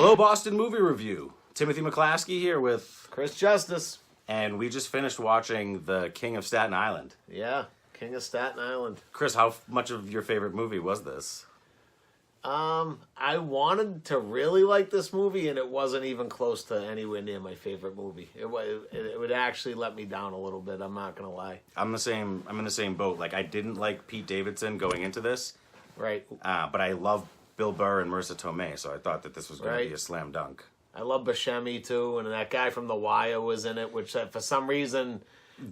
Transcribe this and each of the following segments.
Hello, Boston Movie Review. Timothy McKlasky here with Chris Justice. And we just finished watching The King of Staten Island. Yeah, King of Staten Island. Chris, how much of your favorite movie was this? I wanted to really like this movie, and it wasn't even close to anywhere near my favorite movie. It would actually let me down a little bit. I'm not gonna lie. I'm in the same boat. Like, I didn't like Pete Davidson going into this, Right. but I love Bill Burr and Marissa Tomei, so I thought that this was going to be a slam dunk. I love Buscemi too, and that guy from The Wire was in it, which for some reason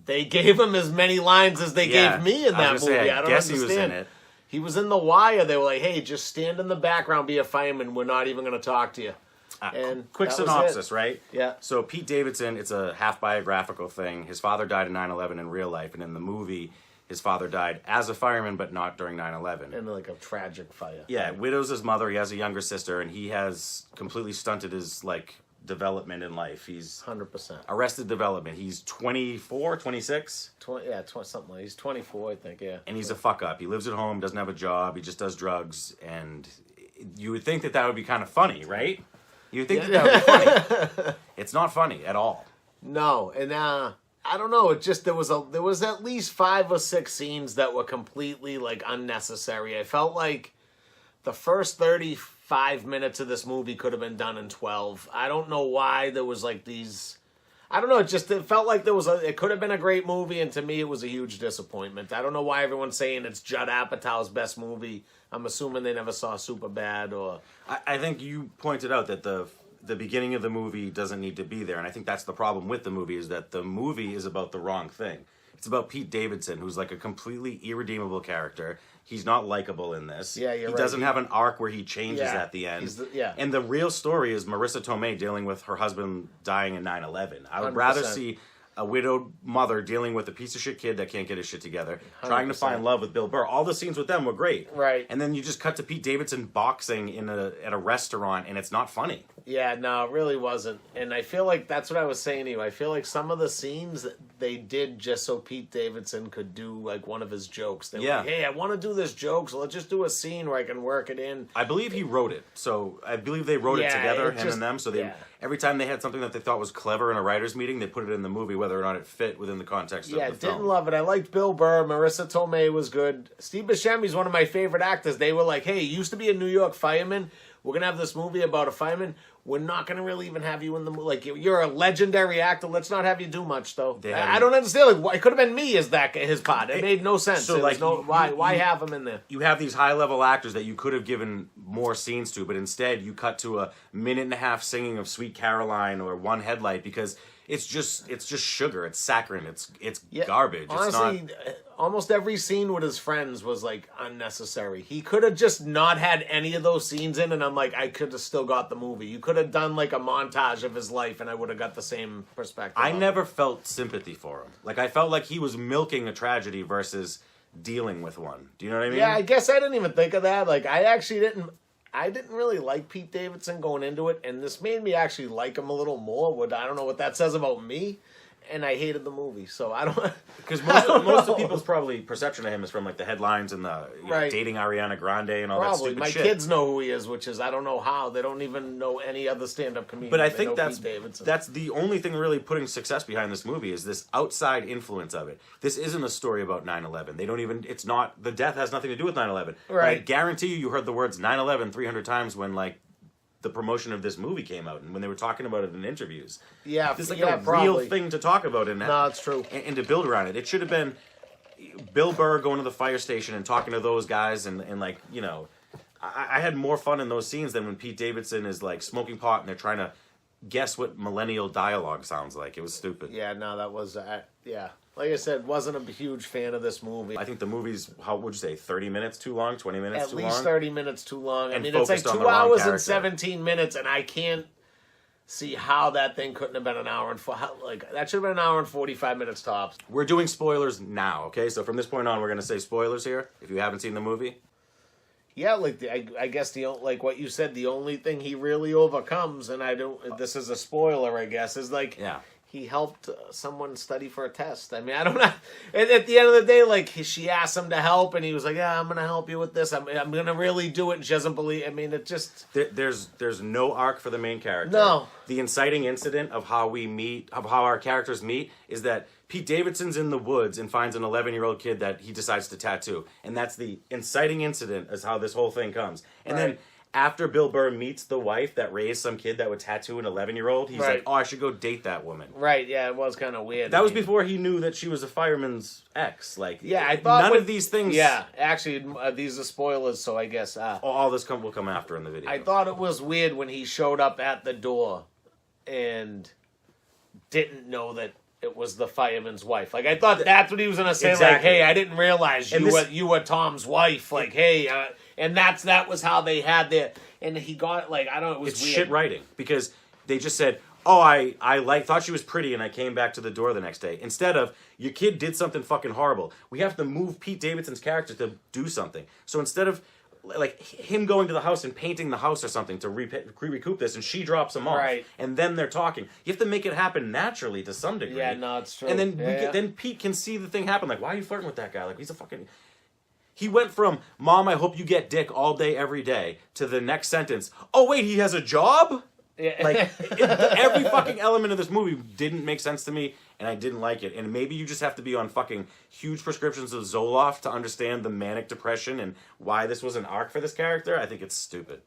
they gave him as many lines as they gave me in that movie. Say, I don't guess understand. He was in it. He was in The Wire. They were like, "Hey, just stand in the background, be a fireman. We're not even going to talk to you." And quick synopsis, right? Yeah. So Pete Davidson, it's a half biographical thing. His father died in 9/11 in real life, and in the movie, his father died as a fireman, but not during 9/11. And like a tragic fire. Yeah, widows his mother. He has a younger sister, and he has completely stunted his development in life. He's 100%. arrested development. He's 24, 26? 20, yeah, something like. He's 24, I think. Yeah. And he's a fuck up. He lives at home, doesn't have a job. He just does drugs, and you would think that would be kind of funny, right? You would think that would be funny. It's not funny at all. No, and I don't know. It just there was at least 5 or 6 scenes that were completely unnecessary. I felt like the first 35 minutes of this movie could have been done in 12. I don't know why there was these. I don't know. It felt like it could have been a great movie, and to me, it was a huge disappointment. I don't know why everyone's saying it's Judd Apatow's best movie. I'm assuming they never saw Superbad or. I think you pointed out that the beginning of the movie doesn't need to be there, and I think that's the problem with the movie, is that the movie is about the wrong thing. It's about Pete Davidson, who's a completely irredeemable character. He's not likable in this. Yeah, you're he right. doesn't have an arc where he changes at the end. And the real story is Marissa Tomei dealing with her husband dying in 9/11. I would 100%. rather see a widowed mother dealing with a piece of shit kid that can't get his shit together, 100%. Trying to find love with Bill Burr. All the scenes with them were great. Right. And then you just cut to Pete Davidson boxing at a restaurant, and it's not funny. Yeah, no, it really wasn't. And I feel like that's what I was saying to you. I feel like some of the scenes they did just so Pete Davidson could do one of his jokes. They were like, hey, I want to do this joke, so let's just do a scene where I can work it in. I believe he wrote it. So I believe they wrote it together, him and them. So every time they had something that they thought was clever in a writer's meeting, they put it in the movie, whether or not it fit within the context of the film. Yeah, didn't love it. I liked Bill Burr. Marissa Tomei was good. Steve Buscemi's one of my favorite actors. They were like, hey, you used to be a New York fireman. We're going to have this movie about a fireman. We're not going to really even have you in the movie. You're a legendary actor. Let's not have you do much, though. I don't understand. It could have been me as his part. It made no sense. So, why have him in there? You have these high-level actors that you could have given more scenes to, but instead you cut to a minute-and-a-half singing of Sweet Caroline or One Headlight because it's just sugar. It's saccharine. It's garbage. Honestly, almost every scene with his friends was unnecessary. He could have just not had any of those scenes in, and I'm like, I could have still got the movie. You could have done a montage of his life, and I would have got the same perspective. I never felt sympathy for him. I felt like he was milking a tragedy versus dealing with one. Do you know what I mean? Yeah, I guess I didn't even think of that. I didn't really like Pete Davidson going into it, and this made me actually like him a little more. I don't know what that says about me, and I hated the movie, so I don't. Because most of people's probably perception of him is from the headlines and the dating Ariana Grande and all that stupid shit. My kids know who he is, which is I don't know how they don't even know any other stand-up comedian. But I think that's the only thing really putting success behind this movie is this outside influence of it. This isn't a story about 9/11. They don't even. It's not. The death has nothing to do with 9/11. Right. I guarantee you heard the words 9/11 300 times when the promotion of this movie came out and when they were talking about it in interviews. Yeah, this is a real thing to talk about in that. No, it's true. And to build around it. It should have been Bill Burr going to the fire station and talking to those guys and I had more fun in those scenes than when Pete Davidson is smoking pot and they're trying to guess what millennial dialogue sounds like. It was stupid. Yeah, no, that was like I said, wasn't a huge fan of this movie. I think the movie's, how would you say, 30 minutes too long, 20 minutes too long? At least 30 minutes too long. And it's 2 hours and 17 minutes, and I can't see how that thing couldn't have been an hour and that should have been an hour and 45 minutes tops. We're doing spoilers now, okay? So from this point on, we're going to say spoilers here, if you haven't seen the movie. Yeah, I guess what you said, the only thing he really overcomes, and this is a spoiler, I guess, is he helped someone study for a test. I mean, I don't know. And at the end of the day, like, she asked him to help, and he was like, "Yeah, I'm going to help you with this. I'm going to really do it." And she doesn't believe. I mean, it just There's no arc for the main character. No. The inciting incident of how our characters meet, is that Pete Davidson's in the woods and finds an 11-year-old kid that he decides to tattoo, and that's the inciting incident is how this whole thing comes. And then after Bill Burr meets the wife that raised some kid that would tattoo an 11-year-old, he's like, "Oh, I should go date that woman." Right? Yeah, it was kind of weird. That was before he knew that she was a fireman's ex. Like, Yeah, I thought none of these things. Yeah, actually, these are spoilers, so I guess. All this will come after in the video. I thought it was weird when he showed up at the door and didn't know that it was the fireman's wife. Like, I thought that's what he was gonna say. Exactly. Like, "Hey, I didn't realize And you were Tom's wife." Like, "Hey," and that was how they had their. And he got like, I don't know. It was It's weird. shit writing, because they just said, "Oh, I thought she was pretty, and I came back to the door the next day." Instead of, your kid did something fucking horrible. We have to move Pete Davidson's character to do something. So instead of like him going to the house and painting the house or something to recoup this, and she drops him off, Right. and then they're talking. You have to make it happen naturally to some degree. Yeah, no, it's true. And then Yeah. then Pete can see the thing happen. Like, why are you flirting with that guy? Like, he's a fucking. He went from, "Mom, I hope you get dick all day, every day," to the next sentence, "Oh, wait, he has a job?" Yeah. Like, every fucking element of this movie didn't make sense to me, and I didn't like it. And maybe you just have to be on fucking huge prescriptions of Zoloft to understand the manic depression and why this was an arc for this character. I think it's stupid.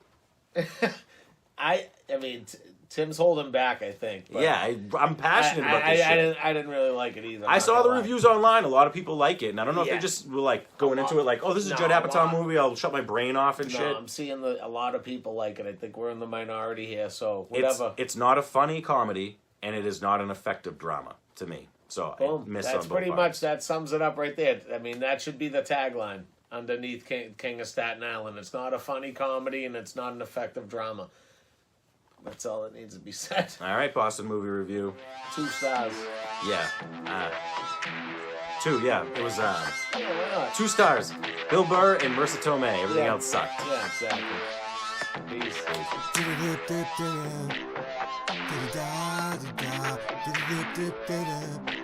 I mean, Tim's holding back, I think. But Yeah, I'm passionate about this shit. I didn't really like it either. I saw the reviews online. A lot of people like it, and I don't know if they Yeah. just were like going into it like, "Oh, this is a No, Judd a Apatow lot. movie. I'll shut my brain off and No, shit." I'm seeing a lot of people like it. I think we're in the minority here, so It's, whatever. it's not a funny comedy, and it is not an effective drama to me. So Boom. I miss That's on both pretty parts. much, that sums it up right there. I mean, that should be the tagline underneath King of Staten Island. It's not a funny comedy, and it's not an effective drama. That's all that needs to be said. All right, Boston Movie Review. 2 stars. Yeah. 2, yeah. It was Yeah, why not? 2 stars. Bill Burr and Marissa Tomei. Everything Yeah. else sucked. Yeah, exactly. Peace. Da-da-da-da-da. Da-da-da-da-da. Da-da-da-da-da.